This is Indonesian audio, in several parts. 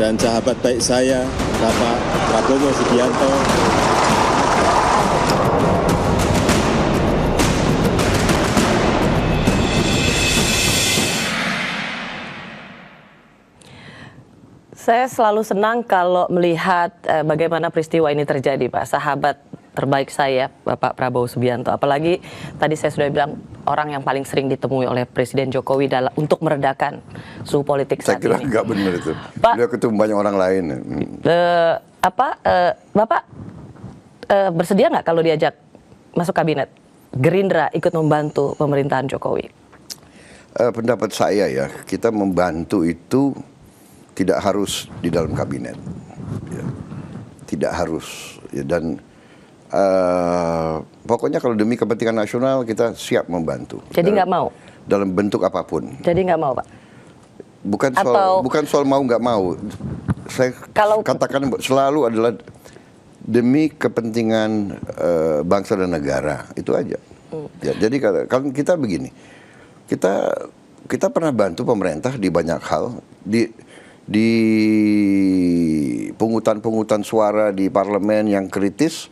dan sahabat baik saya, Bapak Prabowo Subianto. Saya selalu senang kalau melihat bagaimana peristiwa ini terjadi, Pak. Sahabat terbaik saya, Bapak Prabowo Subianto. Apalagi tadi saya sudah bilang orang yang paling sering ditemui oleh Presiden Jokowi untuk meredakan suhu politik saat ini. Saya kira nggak benar itu. Pak, beliau ketemu banyak orang lain. Bapak bersedia nggak kalau diajak masuk kabinet? Gerindra ikut membantu pemerintahan Jokowi. Pendapat saya ya, kita membantu itu tidak harus di dalam kabinet, ya. Tidak harus, ya. Dan pokoknya kalau demi kepentingan nasional kita siap membantu. Jadi nggak mau? Dalam bentuk apapun. Jadi nggak mau, Pak? Bukan soal mau nggak mau. Saya katakan selalu adalah demi kepentingan bangsa dan negara, itu aja. Ya, jadi kalau kita begini, kita pernah bantu pemerintah di banyak hal, di pungutan suara di parlemen yang kritis,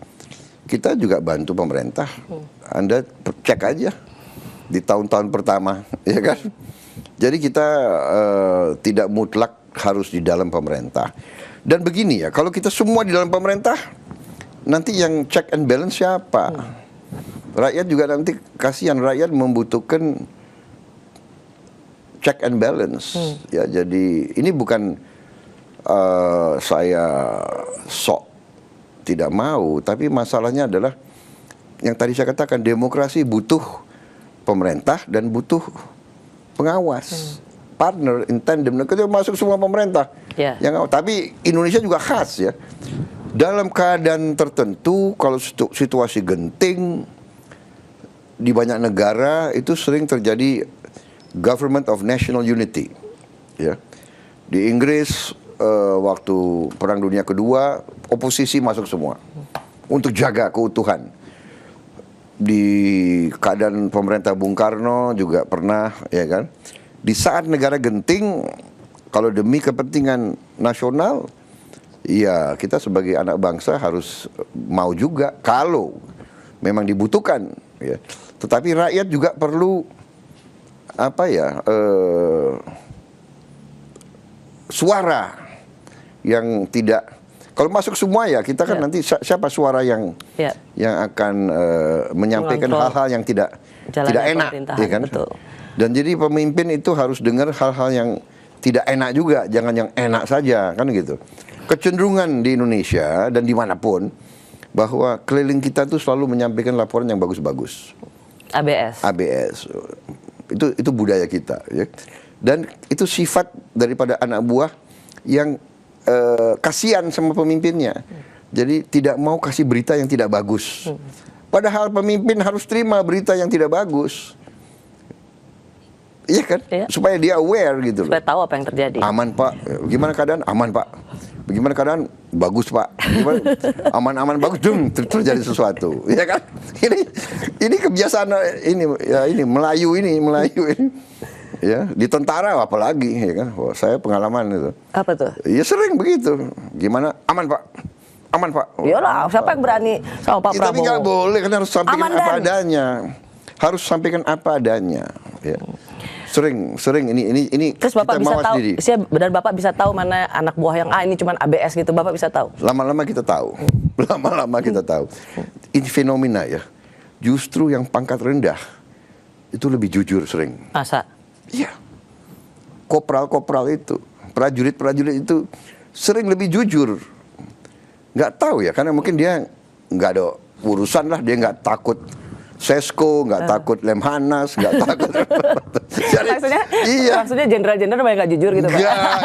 kita juga bantu pemerintah. Anda cek aja di tahun-tahun pertama, ya kan? Jadi kita tidak mutlak harus di dalam pemerintah. Dan begini ya, kalau kita semua di dalam pemerintah, nanti yang check and balance siapa? Rakyat juga nanti kasihan, rakyat membutuhkan check and balance. Ya, jadi ini bukan saya sok tidak mau, tapi masalahnya adalah yang tadi saya katakan, demokrasi butuh pemerintah dan butuh pengawas, partner in tandem. Kita masuk semua pemerintah. Tapi Indonesia juga khas ya. Dalam keadaan tertentu, kalau situasi genting di banyak negara itu sering terjadi Government of National Unity, ya. Di Inggris waktu Perang Dunia Kedua, oposisi masuk semua untuk jaga keutuhan. Di keadaan pemerintah Bung Karno juga pernah, ya kan. Di saat negara genting, kalau demi kepentingan nasional, ya kita sebagai anak bangsa harus mau juga kalau memang dibutuhkan, ya. Tetapi rakyat juga perlu suara yang tidak, kalau masuk semua ya kita kan nanti siapa suara yang akan menyampaikan hal-hal yang tidak enak, ya kan? Dan jadi pemimpin itu harus dengar hal-hal yang tidak enak juga, jangan yang enak saja, kan gitu. Kecenderungan di Indonesia dan dimanapun bahwa keliling kita tuh selalu menyampaikan laporan yang bagus-bagus. ABS. Itu budaya kita, ya. Dan itu sifat daripada anak buah yang kasihan sama pemimpinnya. Jadi tidak mau kasih berita yang tidak bagus. Padahal pemimpin harus terima berita yang tidak bagus. Iya kan? Supaya dia aware gitu loh. Supaya tahu apa yang terjadi. Aman Pak, gimana keadaan? Aman Pak. Bagaimana keadaan? Bagus Pak. Aman-aman bagus, terjadi sesuatu, ya kan? Ini kebiasaan ini Melayu ini. Ya, di tentara apalagi, ya kan? Wah, saya pengalaman itu. Apa tuh? Ya sering begitu. Gimana? Aman Pak. Aman Pak. Iyalah, siapa yang berani sama Pak Prabowo? Tapi nggak boleh, kan harus sampaikan apa adanya. Harus sampaikan apa adanya. Ya. Sering ini terus Bapak kita bisa tahu, diri. dan Bapak bisa tahu mana anak buah yang ini cuman ABS gitu, Bapak bisa tahu. Lama-lama kita tahu. Lama-lama kita tahu. Ini fenomena ya. Justru yang pangkat rendah itu lebih jujur sering. Masa? Iya. Kopral-kopral itu, prajurit-prajurit itu sering lebih jujur. Nggak tahu ya, karena mungkin dia nggak ada urusan lah, dia nggak takut Sesko, nggak takut Lemhanas, nggak takut. Jadi, maksudnya jenderal-jenderal banyak nggak jujur gitu, Pak?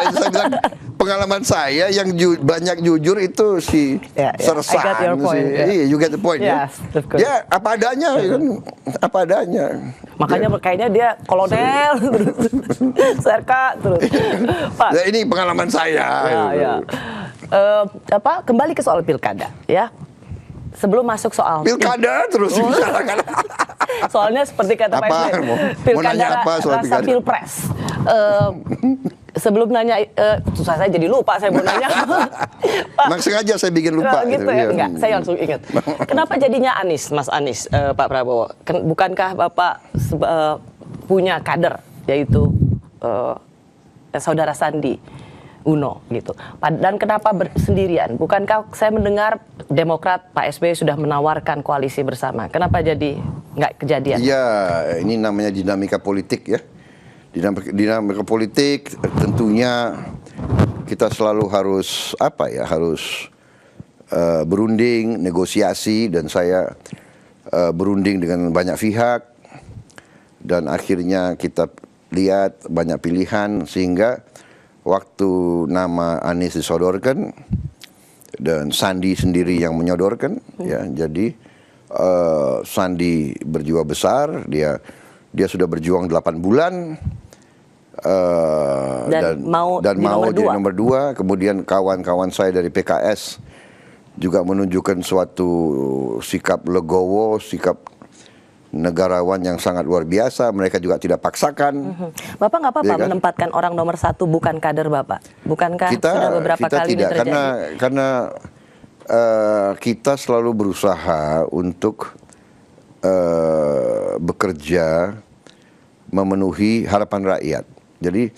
Saya bilang, pengalaman saya yang banyak jujur itu si Sersan. I got your point. You get the point. Yes, ya. Ya apa adanya, kan? Apa adanya. Makanya kayaknya dia kolonel, serka terus. Pak. Ya, ini pengalaman saya. Kembali ke soal pilkada, ya. Sebelum masuk soal pilkada terus dibicarakan. Soalnya seperti kata Pak SBY, pilkada rasa pilpres. sebelum nanya, susah saya jadi lupa saya mau nanya. Pak, Memang sengaja saya bikin lupa. gitu ya? Iya. Enggak, saya langsung ingat. Kenapa jadinya Anies, Mas Anies, Pak Prabowo? Bukankah Bapak punya kader, yaitu saudara Sandi Uno gitu. Dan kenapa sendirian? Bukankah saya mendengar Demokrat Pak SBY sudah menawarkan koalisi bersama? Kenapa jadi nggak kejadian? Ya, ini namanya dinamika politik ya. Dinamika politik tentunya kita selalu harus harus berunding, negosiasi, dan saya berunding dengan banyak pihak, dan akhirnya kita lihat banyak pilihan sehingga waktu nama Anies disodorkan dan Sandi sendiri yang menyodorkan, ya, jadi Sandi berjiwa besar, dia sudah berjuang 8 bulan. Dan mau jadi nomor 2. Kemudian kawan-kawan saya dari PKS juga menunjukkan suatu sikap legowo, sikap negarawan yang sangat luar biasa. Mereka juga tidak paksakan. Bapak nggak apa-apa ya kan? menempatkan orang nomor 1 bukan kader Bapak? Bukankah sudah beberapa kali tidak, ini terjadi? karena kita selalu berusaha untuk bekerja memenuhi harapan rakyat. Jadi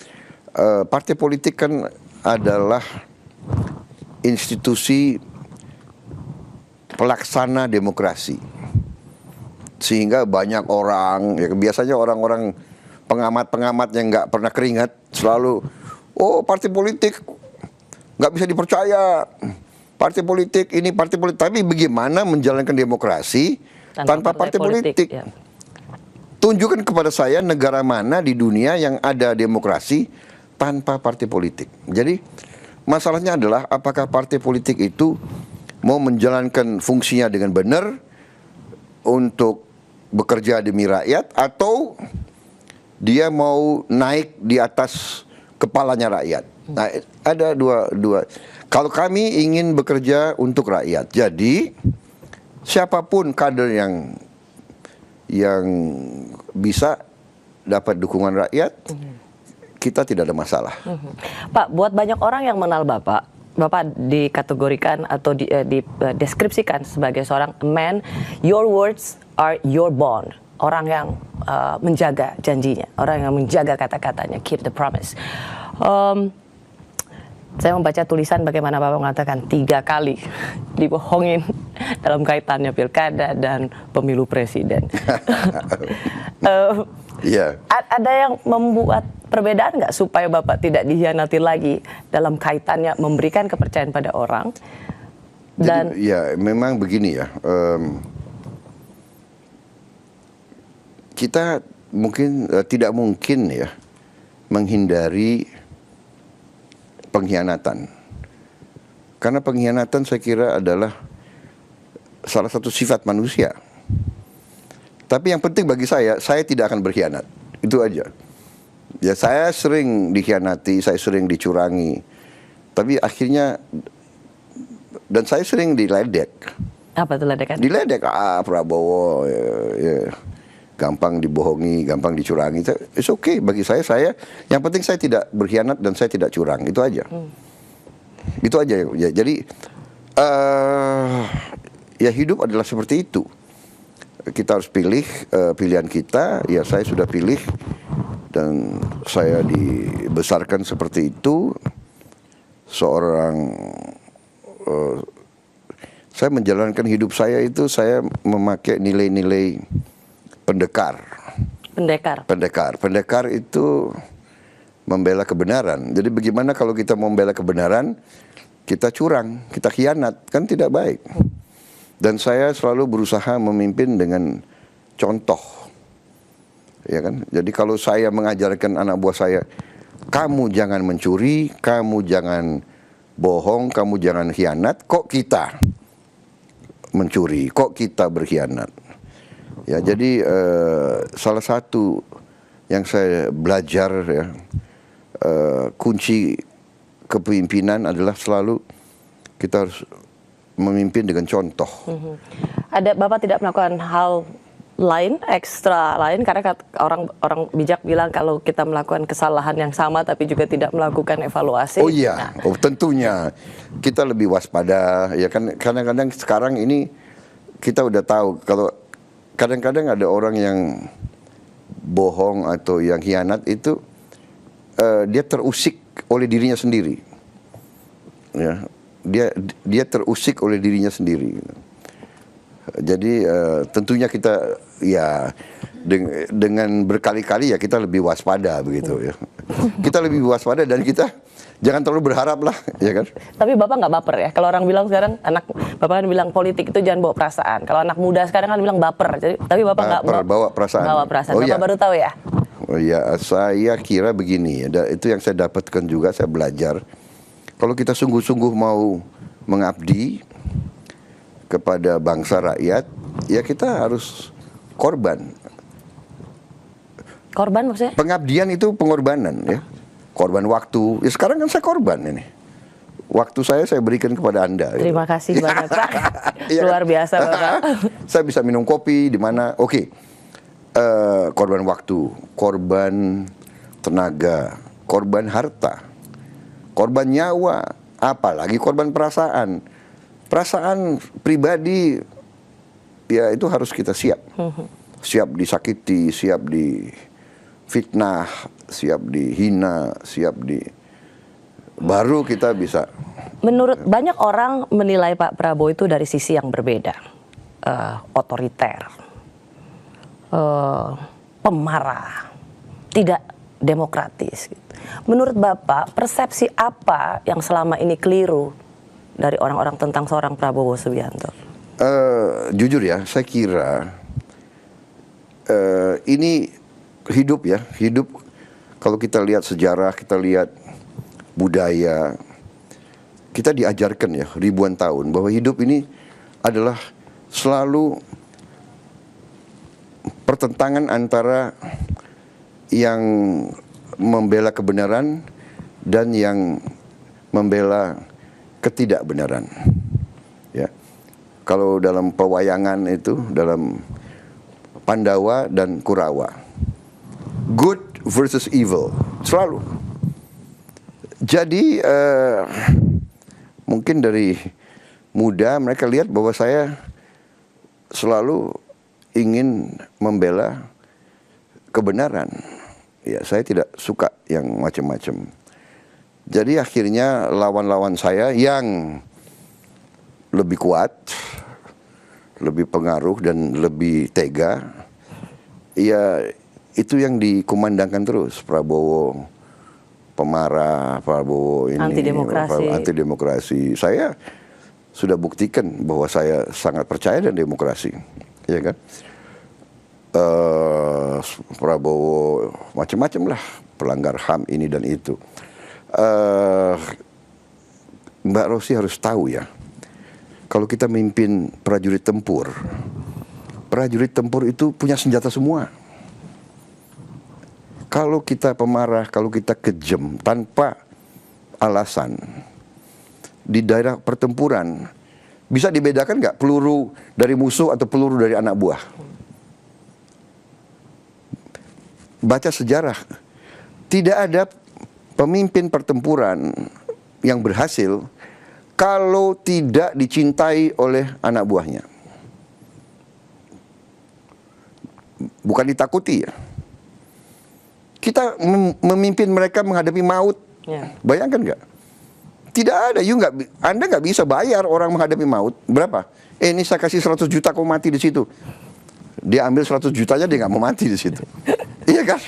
partai politik kan adalah institusi pelaksana demokrasi, sehingga banyak orang, ya biasanya orang-orang pengamat-pengamat yang nggak pernah keringat selalu, oh partai politik nggak bisa dipercaya, partai politik ini partai politik. Tapi bagaimana menjalankan demokrasi tanpa partai politik? Ya. Tunjukkan kepada saya negara mana di dunia yang ada demokrasi tanpa partai politik. Jadi masalahnya adalah apakah partai politik itu mau menjalankan fungsinya dengan benar untuk bekerja demi rakyat, atau dia mau naik di atas kepalanya rakyat. Nah, ada dua. Kalau kami ingin bekerja untuk rakyat, jadi siapapun kader yang bisa dapat dukungan rakyat, kita tidak ada masalah. Pak, buat banyak orang yang mengenal Bapak dikategorikan atau dideskripsikan sebagai seorang man, your words are your bond. Orang yang menjaga janjinya, orang yang menjaga kata-katanya, keep the promise. Saya membaca tulisan bagaimana Bapak mengatakan 3 kali dibohongin dalam kaitannya pilkada dan pemilu presiden. Yeah. Ada yang membuat perbedaan nggak supaya Bapak tidak dikhianati lagi dalam kaitannya memberikan kepercayaan pada orang? Dan jadi, ya memang begini ya. Kita mungkin tidak mungkin ya menghindari pengkhianatan. Karena pengkhianatan saya kira adalah salah satu sifat manusia. Tapi yang penting bagi saya tidak akan berkhianat. Itu aja. Ya, saya sering dikhianati, saya sering dicurangi. Tapi akhirnya, dan saya sering diledek. apa tuh ledekan? Diledek, Prabowo ya, gampang dibohongi, gampang dicurangi. It's okay bagi saya yang penting saya tidak berkhianat dan saya tidak curang. Itu aja. Itu aja ya. Jadi ya hidup adalah seperti itu. Kita harus pilih pilihan kita. Ya, saya sudah pilih dan saya dibesarkan seperti itu. Saya menjalankan hidup saya itu, saya memakai nilai-nilai pendekar. Pendekar itu membela kebenaran. Jadi bagaimana kalau kita membela kebenaran, kita curang, kita khianat, kan tidak baik. Dan saya selalu berusaha memimpin dengan contoh, ya kan. Jadi kalau saya mengajarkan anak buah saya, kamu jangan mencuri, kamu jangan bohong, kamu jangan khianat, kok kita mencuri, kok kita berkhianat. Ya, jadi salah satu yang saya belajar ya, kunci kepemimpinan adalah selalu kita harus memimpin dengan contoh. Bapak tidak melakukan hal lain, ekstra lain, karena orang bijak bilang kalau kita melakukan kesalahan yang sama tapi juga tidak melakukan evaluasi. Oh iya, Nah, tentunya kita lebih waspada ya kan. Kadang-kadang sekarang ini kita udah tahu kalau kadang-kadang ada orang yang bohong atau yang khianat itu dia terusik oleh dirinya sendiri. Ya, dia terusik oleh dirinya sendiri. Jadi tentunya kita ya dengan berkali-kali ya kita lebih waspada begitu ya. Kita lebih waspada dan kita jangan terlalu berharap lah, ya kan? tapi Bapak nggak baper ya? Kalau orang bilang sekarang, Bapak kan bilang politik itu jangan bawa perasaan. Kalau anak muda sekarang kan bilang baper. Jadi, tapi Bapak nggak Bawa perasaan. Bawa perasaan. Oh, Bapak iya. baru tahu ya? Oh ya, saya kira begini, itu yang saya dapatkan juga, saya belajar. Kalau kita sungguh-sungguh mau mengabdi kepada bangsa rakyat, ya kita harus korban. Korban maksudnya? Pengabdian itu pengorbanan ya. Korban waktu. Ya sekarang kan saya korban ini. Waktu saya berikan kepada Anda. Terima kasih banyak Pak. Iya Luar kan? biasa Bapak. Saya bisa minum kopi di mana. Oke. Korban waktu, korban tenaga, korban harta, korban nyawa, apalagi korban perasaan. Perasaan pribadi ya itu harus kita siap. Siap disakiti, siap difitnah, siap dihina, baru kita bisa. Menurut banyak orang menilai Pak Prabowo itu dari sisi yang berbeda. Otoriter, pemarah, tidak demokratis. Menurut Bapak, persepsi apa yang selama ini keliru dari orang-orang tentang seorang Prabowo Subianto? Jujur ya, saya kira ini hidup ya, hidup. Kalau kita lihat sejarah, kita lihat budaya, kita diajarkan ya ribuan tahun bahwa hidup ini adalah selalu pertentangan antara yang membela kebenaran dan yang membela ketidakbenaran. Ya. Kalau dalam pewayangan itu, dalam Pandawa dan Kurawa, good versus evil, selalu. Jadi mungkin dari muda mereka lihat bahwa saya selalu ingin membela kebenaran. Ya, saya tidak suka yang macam-macam. Jadi akhirnya lawan-lawan saya yang lebih kuat, lebih pengaruh dan lebih tega, ya itu yang dikumandangkan terus. Prabowo pemarah, Prabowo ini anti demokrasi. Saya sudah buktikan bahwa saya sangat percaya dan demokrasi, ya kan? Prabowo macam-macam lah, pelanggar HAM ini dan itu. Mbak Rosi harus tahu ya, kalau kita memimpin prajurit tempur itu punya senjata semua. Kalau kita pemarah, kalau kita kejam tanpa alasan di daerah pertempuran, bisa dibedakan nggak peluru dari musuh atau peluru dari anak buah? Baca sejarah, tidak ada pemimpin pertempuran yang berhasil kalau tidak dicintai oleh anak buahnya. Bukan ditakuti ya. Kita memimpin mereka menghadapi maut. Ya. Bayangkan nggak? Tidak ada, Anda nggak bisa bayar orang menghadapi maut. Berapa? Ini saya kasih 100 juta kau mati di situ. Dia ambil 100 jutanya, dia nggak mau mati di situ. Iya kan?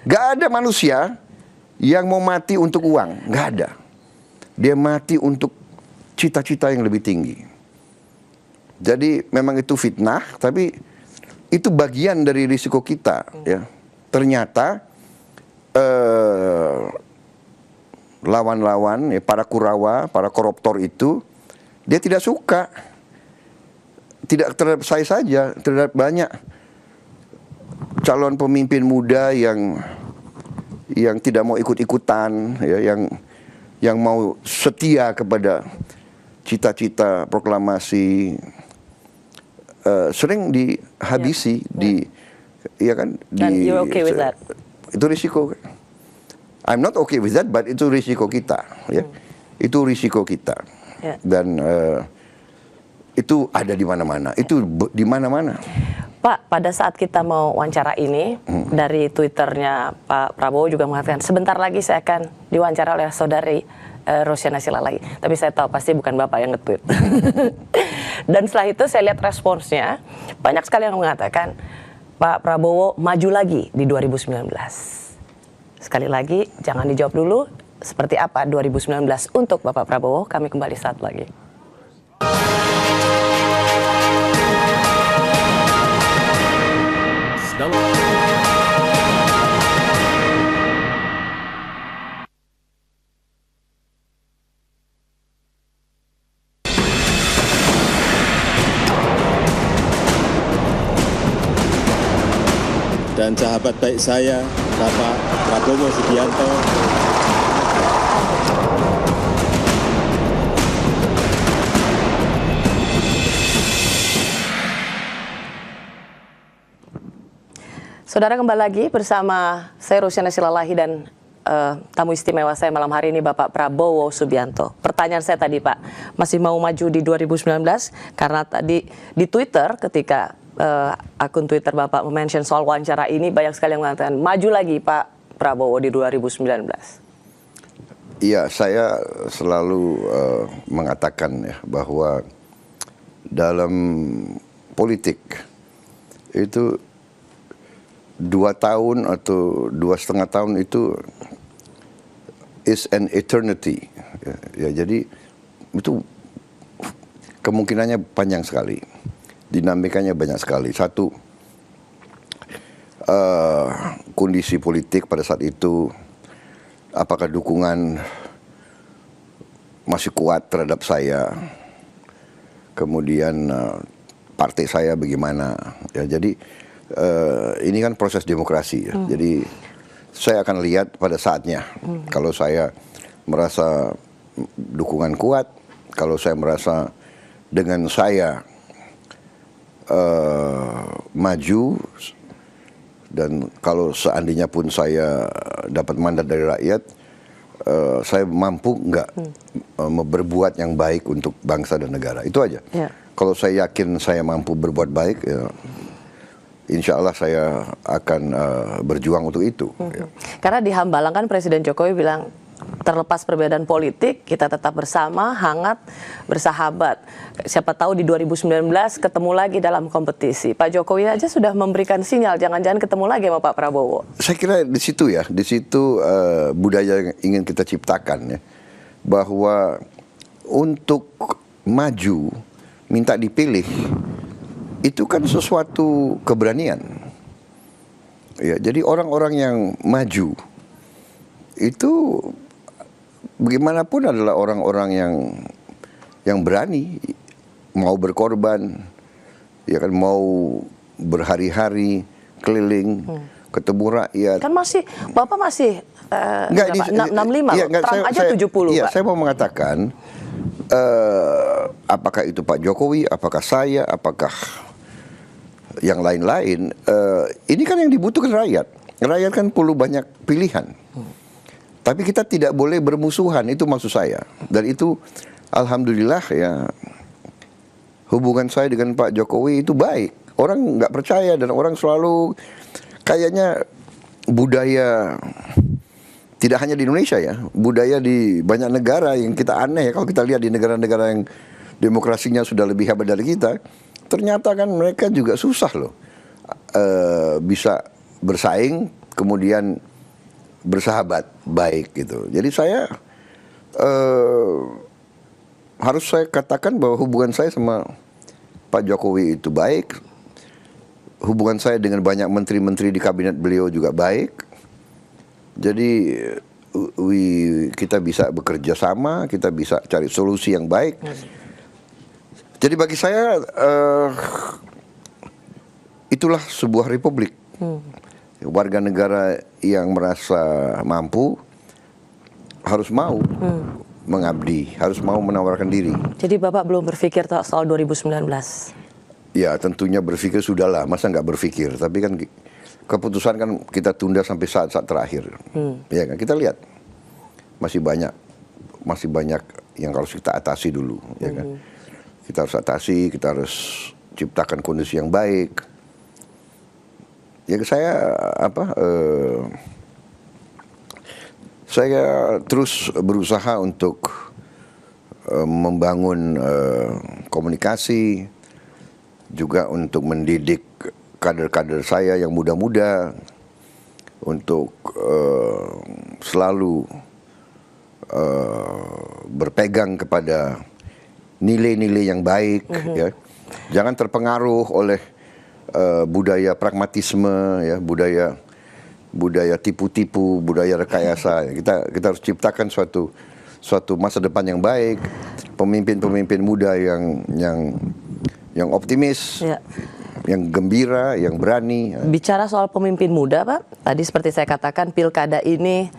Nggak ada manusia yang mau mati untuk uang. Nggak ada. Dia mati untuk cita-cita yang lebih tinggi. Jadi memang itu fitnah, tapi itu bagian dari risiko kita. Ya. Ternyata lawan-lawan, ya, para Kurawa, para koruptor itu, dia tidak suka. Tidak terhadap saya saja, terhadap banyak calon pemimpin muda yang tidak mau ikut-ikutan, ya, yang mau setia kepada cita-cita proklamasi sering dihabisi ya kan Dan you're okay with that? Itu risiko. I'm not okay with that, but itu risiko kita, ya. Itu risiko kita. Dan itu ada di mana-mana. Itu di mana-mana. Pak, pada saat kita mau wawancara ini, dari Twitternya Pak Prabowo juga mengatakan, sebentar lagi saya akan diwawancara oleh saudari Rosyana Silalahi. Tapi saya tahu pasti bukan Bapak yang nge-tweet. Dan setelah itu saya lihat responsnya, banyak sekali yang mengatakan, Pak Prabowo maju lagi di 2019. Sekali lagi, jangan dijawab dulu, seperti apa 2019 untuk Bapak Prabowo, kami kembali saat lagi. Dan sahabat baik saya, Bapak Prabowo Subianto. Saudara, kembali lagi bersama saya Rosyana Silalahi dan tamu istimewa saya malam hari ini Bapak Prabowo Subianto. Pertanyaan saya tadi, Pak, masih mau maju di 2019? Karena tadi di Twitter ketika akun Twitter Bapak mention soal wawancara ini, banyak sekali yang mengatakan maju lagi Pak Prabowo di 2019. Iya, saya selalu mengatakan ya bahwa dalam politik itu 2 tahun atau 2,5 tahun itu is an eternity. Ya, jadi itu kemungkinannya panjang sekali, dinamikanya banyak sekali. Satu, kondisi politik pada saat itu, apakah dukungan masih kuat terhadap saya, kemudian partai saya bagaimana, ya. Jadi ini kan proses demokrasi, ya. Jadi saya akan lihat pada saatnya. Kalau saya merasa dukungan kuat, kalau saya merasa dengan saya maju, dan kalau seandainya pun saya dapat mandat dari rakyat, saya mampu nggak berbuat yang baik untuk bangsa dan negara. Itu aja. Kalau saya yakin saya mampu berbuat baik, ya, insya Allah saya akan berjuang untuk itu. Karena di Hambalang kan Presiden Jokowi bilang, terlepas perbedaan politik, kita tetap bersama, hangat, bersahabat. Siapa tahu di 2019 ketemu lagi dalam kompetisi. Pak Jokowi aja sudah memberikan sinyal, jangan-jangan ketemu lagi sama Pak Prabowo. Saya kira di situ ya, di situ budaya yang ingin kita ciptakan, ya, bahwa untuk maju, minta dipilih, itu kan sesuatu keberanian. Ya, jadi orang-orang yang maju itu bagaimanapun adalah orang-orang yang berani, mau berkorban, ya kan, mau berhari-hari keliling, ketemu rakyat. Kan Bapak masih 65, iya, Trump aja 70. Iya, Pak. saya mau mengatakan, apakah itu Pak Jokowi, apakah saya, apakah yang lain-lain, ini kan yang dibutuhkan rakyat. Rakyat kan perlu banyak pilihan. Tapi kita tidak boleh bermusuhan, itu maksud saya. Dan itu alhamdulillah ya, hubungan saya dengan Pak Jokowi itu baik. Orang nggak percaya dan orang selalu kayaknya budaya, tidak hanya di Indonesia ya, budaya di banyak negara yang kita aneh ya. Kalau kita lihat di negara-negara yang demokrasinya sudah lebih hebat dari kita, ternyata kan mereka juga susah loh bisa bersaing, kemudian bersahabat baik gitu. Jadi saya harus saya katakan bahwa hubungan saya sama Pak Jokowi itu baik. Hubungan saya dengan banyak menteri-menteri di kabinet beliau juga baik. Jadi kita bisa bekerja sama, kita bisa cari solusi yang baik. Jadi bagi saya itulah sebuah republik. Warga negara yang merasa mampu harus mau mengabdi, harus mau menawarkan diri. Jadi Bapak belum berpikir soal 2019? ya tentunya berpikir sudahlah, masa nggak berpikir. Tapi kan keputusan kan kita tunda sampai saat-saat terakhir. Ya kan, kita lihat masih banyak yang harus kita atasi dulu, ya kan. Kita harus atasi, kita harus ciptakan kondisi yang baik. Ya saya terus berusaha untuk membangun komunikasi, juga untuk mendidik kader-kader saya yang muda-muda untuk selalu berpegang kepada nilai-nilai yang baik, ya. Jangan terpengaruh oleh budaya pragmatisme, ya, budaya tipu-tipu, budaya rekayasa. Kita harus ciptakan suatu masa depan yang baik, pemimpin-pemimpin muda yang optimis, ya, yang gembira, yang berani. Bicara soal pemimpin muda, Pak, tadi seperti saya katakan, pilkada ini,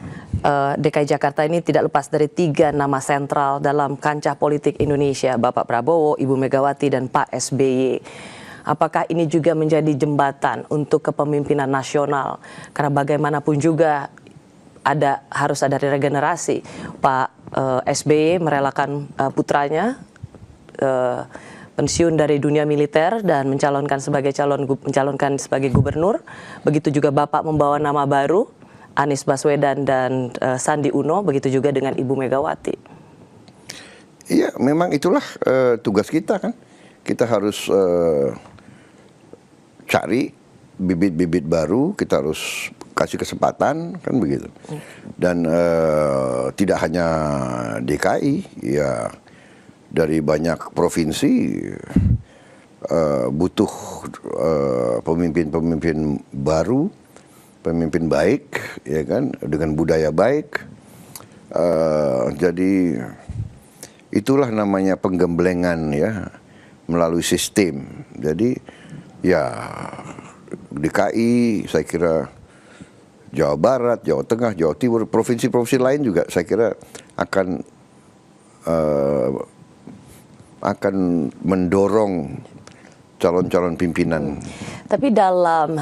DKI Jakarta ini tidak lepas dari 3 nama sentral dalam kancah politik Indonesia, Bapak Prabowo, Ibu Megawati, dan Pak SBY. Apakah ini juga menjadi jembatan untuk kepemimpinan nasional? Karena bagaimanapun juga harus ada regenerasi. Pak SBY merelakan putranya pensiun dari dunia militer dan mencalonkan sebagai gubernur. Begitu juga Bapak membawa nama baru, Anies Baswedan dan Sandi Uno, begitu juga dengan Ibu Megawati. Iya, memang itulah tugas kita kan. Kita harus cari bibit-bibit baru, kita harus kasih kesempatan, kan begitu. Dan tidak hanya DKI, ya dari banyak provinsi butuh pemimpin-pemimpin baru, pemimpin baik, ya kan, dengan budaya baik. Jadi itulah namanya penggemblengan, ya, melalui sistem. Jadi ya DKI, saya kira Jawa Barat, Jawa Tengah, Jawa Timur, provinsi-provinsi lain juga saya kira akan mendorong calon-calon pimpinan. Tapi dalam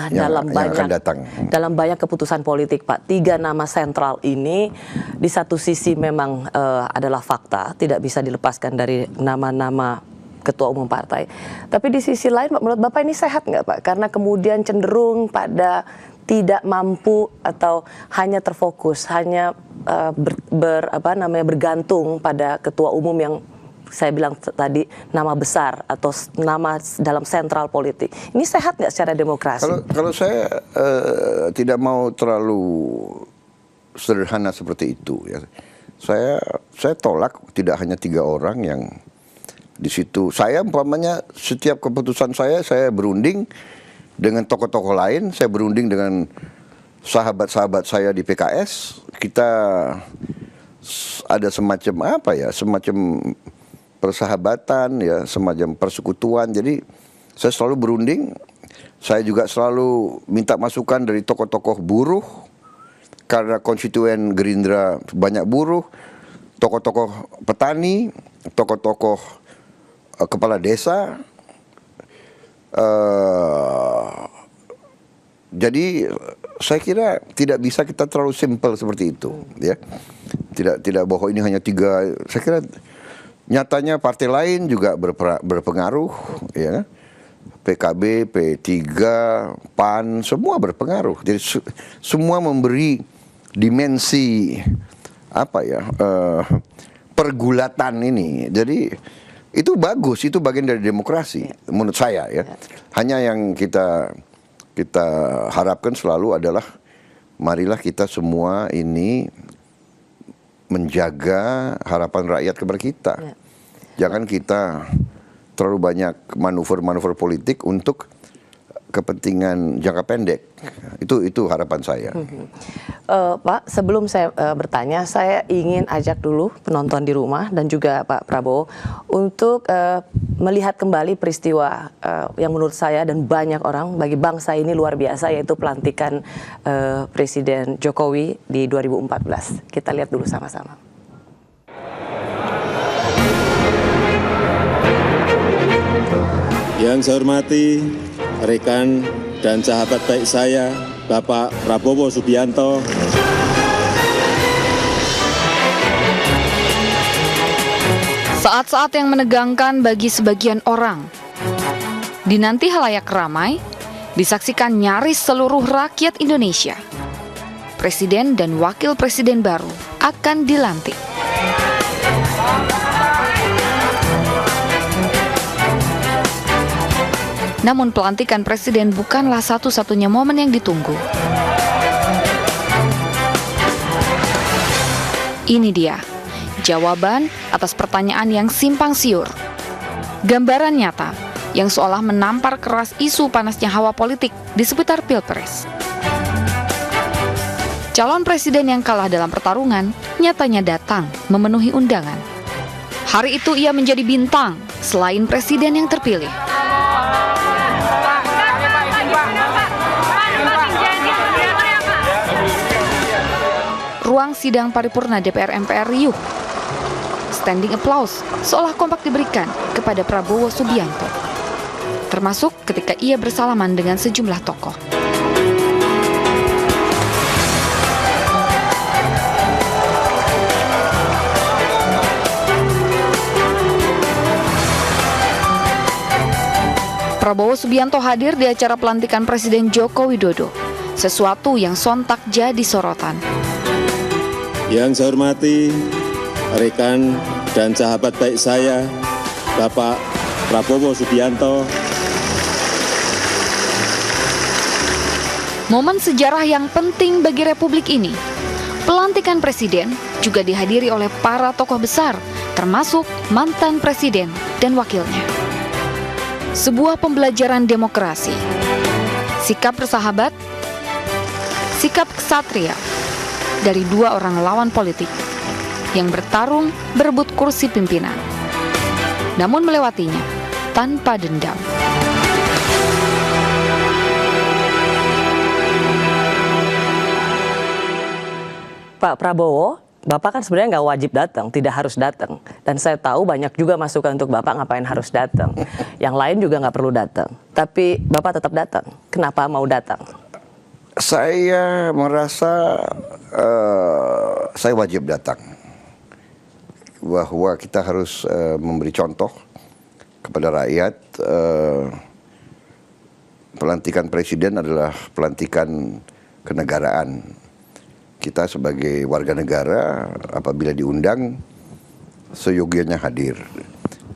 banyak keputusan politik, Pak, 3 nama sentral ini di satu sisi memang adalah fakta, tidak bisa dilepaskan dari nama-nama ketua umum partai. Tapi di sisi lain, Pak, menurut Bapak ini sehat nggak, Pak? Karena kemudian cenderung pada tidak mampu atau hanya terfokus, hanya bergantung pada ketua umum yang saya bilang tadi nama besar atau nama dalam sentral politik. Ini sehat nggak secara demokrasi? Kalau saya tidak mau terlalu sederhana seperti itu, ya. Saya tolak tidak hanya 3 orang yang di situ. Saya umpamanya setiap keputusan saya berunding dengan tokoh-tokoh lain, saya berunding dengan sahabat-sahabat saya di PKS. Kita ada semacam semacam persahabatan, ya, semacam persekutuan. Jadi saya selalu berunding. Saya juga selalu minta masukan dari tokoh-tokoh buruh, karena konstituen Gerindra banyak buruh, tokoh-tokoh petani, tokoh-tokoh kepala desa. Jadi saya kira tidak bisa kita terlalu simpel seperti itu, ya. Tidak bahwa ini hanya 3. Saya kira nyatanya partai lain juga berpengaruh, ya. PKB, P3, PAN, semua berpengaruh. Jadi semua memberi dimensi pergulatan ini. Jadi itu bagus, itu bagian dari demokrasi menurut saya, ya. Hanya yang kita harapkan selalu adalah marilah kita semua ini menjaga harapan rakyat kepada kita. Ya. Jangan kita terlalu banyak manuver-manuver politik untuk kepentingan jangka pendek. Itu harapan saya. Pak, sebelum saya bertanya, saya ingin ajak dulu penonton di rumah dan juga Pak Prabowo untuk melihat kembali peristiwa yang menurut saya dan banyak orang bagi bangsa ini luar biasa, yaitu pelantikan Presiden Jokowi di 2014. Kita lihat dulu sama-sama. Yang saya hormati rekan dan sahabat baik saya, Bapak Prabowo Subianto. Saat-saat yang menegangkan bagi sebagian orang. Dinanti halayak ramai, disaksikan nyaris seluruh rakyat Indonesia. Presiden dan wakil presiden baru akan dilantik. Namun pelantikan presiden bukanlah satu-satunya momen yang ditunggu. Ini dia jawaban atas pertanyaan yang simpang siur. Gambaran nyata yang seolah menampar keras isu panasnya hawa politik di seputar Pilpres. Calon presiden yang kalah dalam pertarungan nyatanya datang memenuhi undangan. Hari itu ia menjadi bintang selain presiden yang terpilih. Ruang sidang paripurna DPR MPR riuh. Standing applause seolah kompak diberikan kepada Prabowo Subianto. Termasuk ketika ia bersalaman dengan sejumlah tokoh. Prabowo Subianto hadir di acara pelantikan Presiden Joko Widodo. Sesuatu yang sontak jadi sorotan. Yang saya hormati rekan dan sahabat baik saya, Bapak Prabowo Subianto. Momen sejarah yang penting bagi Republik ini. Pelantikan presiden juga dihadiri oleh para tokoh besar, termasuk mantan presiden dan wakilnya. Sebuah pembelajaran demokrasi. Sikap bersahabat, sikap ksatria dari dua orang lawan politik yang bertarung berebut kursi pimpinan, namun melewatinya tanpa dendam. Pak Prabowo, Bapak kan sebenarnya nggak wajib datang, tidak harus datang. Dan saya tahu banyak juga masukan untuk Bapak ngapain harus datang. Yang lain juga nggak perlu datang. Tapi Bapak tetap datang. Kenapa mau datang? Saya merasa saya wajib datang. Bahwa kita harus memberi contoh kepada rakyat. Pelantikan presiden adalah pelantikan kenegaraan. Kita sebagai warga negara apabila diundang seyogianya hadir.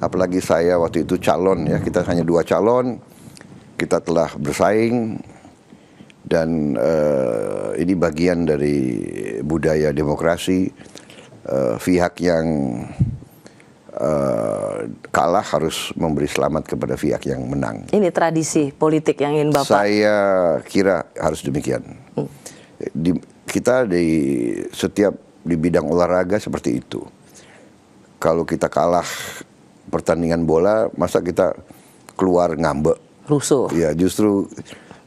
Apalagi saya waktu itu calon ya, kita hanya 2 calon, kita telah bersaing dan ini bagian dari budaya demokrasi. Pihak yang kalah harus memberi selamat kepada pihak yang menang. Ini tradisi politik yang ingin Bapak. Saya kira harus demikian. Kita di bidang olahraga seperti itu. Kalau kita kalah pertandingan bola, masa kita keluar ngambek? Rusuh. Ya, justru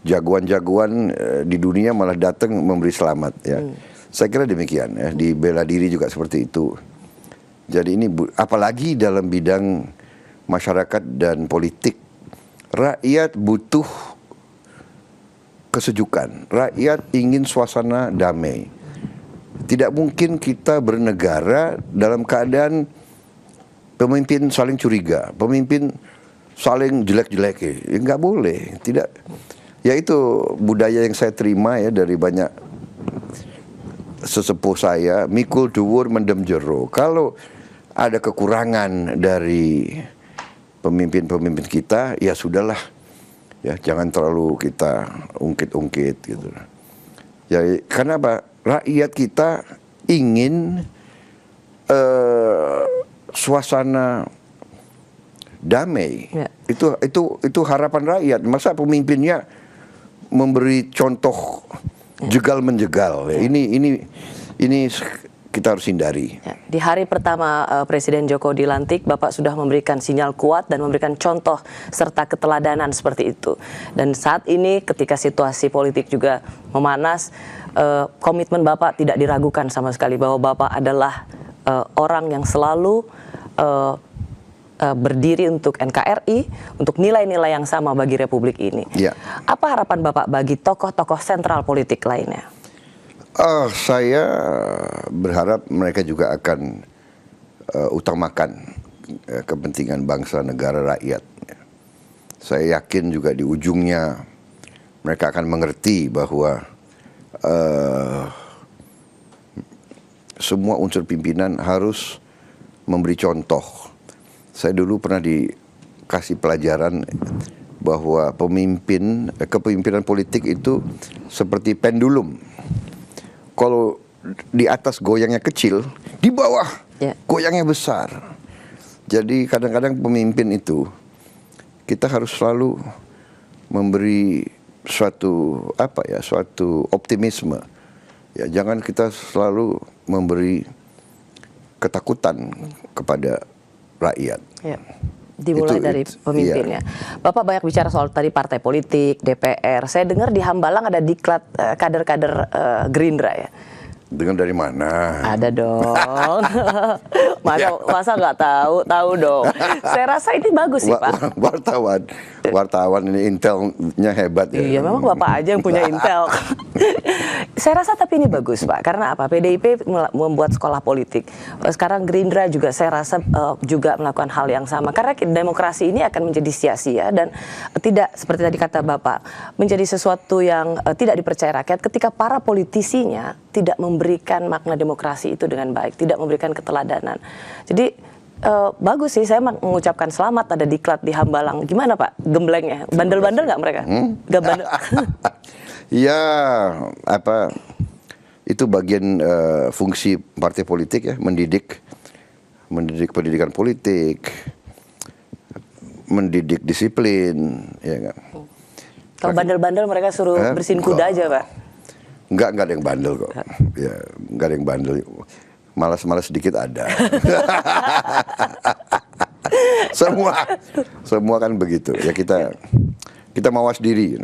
jagoan-jagoan di dunia malah datang memberi selamat ya. Saya kira demikian ya, di bela diri juga seperti itu. Jadi ini apalagi dalam bidang masyarakat dan politik, rakyat butuh kesejukan. Rakyat ingin suasana damai. Tidak mungkin kita bernegara dalam keadaan pemimpin saling curiga, pemimpin saling jelek-jelek. Ya, nggak boleh. Tidak. Ya itu budaya yang saya terima ya dari banyak sesepuh saya. Mikul dhuwur mendem jero. Kalau ada kekurangan dari pemimpin-pemimpin kita, ya sudahlah. Ya, jangan terlalu kita ungkit-ungkit gitu. Ya, karena apa? Rakyat kita ingin suasana damai. Ya. Itu harapan rakyat. Masa pemimpinnya memberi contoh jegal menjegal. Ya. Ini kita harus hindari. Ya, di hari pertama Presiden Joko dilantik, Bapak sudah memberikan sinyal kuat dan memberikan contoh serta keteladanan seperti itu. Dan saat ini ketika situasi politik juga memanas, komitmen Bapak tidak diragukan sama sekali bahwa Bapak adalah orang yang selalu berdiri untuk NKRI, untuk nilai-nilai yang sama bagi Republik ini. Ya. Apa harapan Bapak bagi tokoh-tokoh sentral politik lainnya? Saya berharap mereka juga akan utamakan kepentingan bangsa, negara, rakyat. Saya yakin juga di ujungnya mereka akan mengerti bahwa semua unsur pimpinan harus memberi contoh. Saya dulu pernah dikasih pelajaran bahwa kepemimpinan politik itu seperti pendulum. Kalau di atas goyangnya kecil, di bawah goyangnya besar. Jadi kadang-kadang pemimpin itu kita harus selalu memberi suatu optimisme. Ya, jangan kita selalu memberi ketakutan kepada rakyat. Ya. Dimulai dari pemimpinnya. Bapak banyak bicara soal tadi partai politik, DPR. Saya dengar di Hambalang ada diklat kader-kader Gerindra ya. Dengar dari mana? Ada dong. Masa nggak tahu dong. Saya rasa ini bagus sih Pak. Wartawan ini intelnya hebat ya. Iya, memang Bapak aja yang punya intel. Saya rasa tapi ini bagus Pak. Karena apa? PDIP membuat sekolah politik. Sekarang Gerindra juga saya rasa juga melakukan hal yang sama. Karena demokrasi ini akan menjadi sia-sia dan tidak seperti tadi kata Bapak menjadi sesuatu yang tidak dipercaya rakyat ketika para politisinya tidak memberikan makna demokrasi itu dengan baik, tidak memberikan keteladanan. Jadi bagus sih, saya mengucapkan selamat ada diklat di Hambalang. Gimana Pak, gemblengnya? Bandel-bandel nggak mereka? Nggak bandel. Ya, itu bagian fungsi partai politik ya, mendidik pendidikan politik, mendidik disiplin, ya kan. Kalau bandel-bandel mereka suruh bersihin kuda aja Pak. Enggak ada yang bandel kok. Ya, enggak ada yang bandel. Malas-malas sedikit ada. Semua kan begitu. Ya kita mawas diri.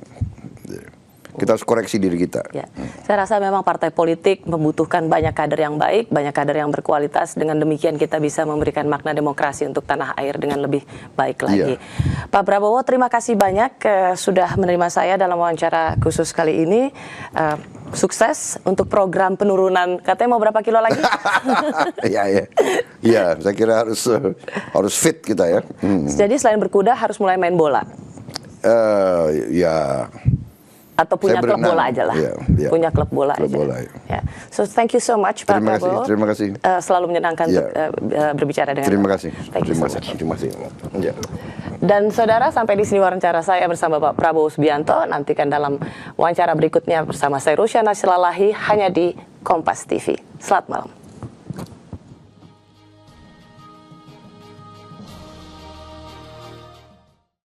Kita harus koreksi diri kita. Ya. Saya rasa memang partai politik membutuhkan banyak kader yang baik, banyak kader yang berkualitas. Dengan demikian kita bisa memberikan makna demokrasi untuk tanah air dengan lebih baik lagi. Pak Prabowo, terima kasih banyak sudah menerima saya dalam wawancara khusus kali ini. Sukses untuk program penurunan. Katanya mau berapa kilo lagi? Ya, saya kira harus fit kita ya. Jadi selain berkuda harus mulai main bola. Ya. Atau punya klub bola aja lah. Punya klub bola aja. Ya. So thank you so much Pak Prabowo. Terima kasih. Selalu menyenangkan untuk berbicara dengan Terima kasih. Terima kasih. Dan saudara, sampai di sini wawancara saya bersama Pak Prabowo Subianto. Nantikan dalam wawancara berikutnya bersama saya Rusyana Silalahi hanya di Kompas TV. Selamat malam.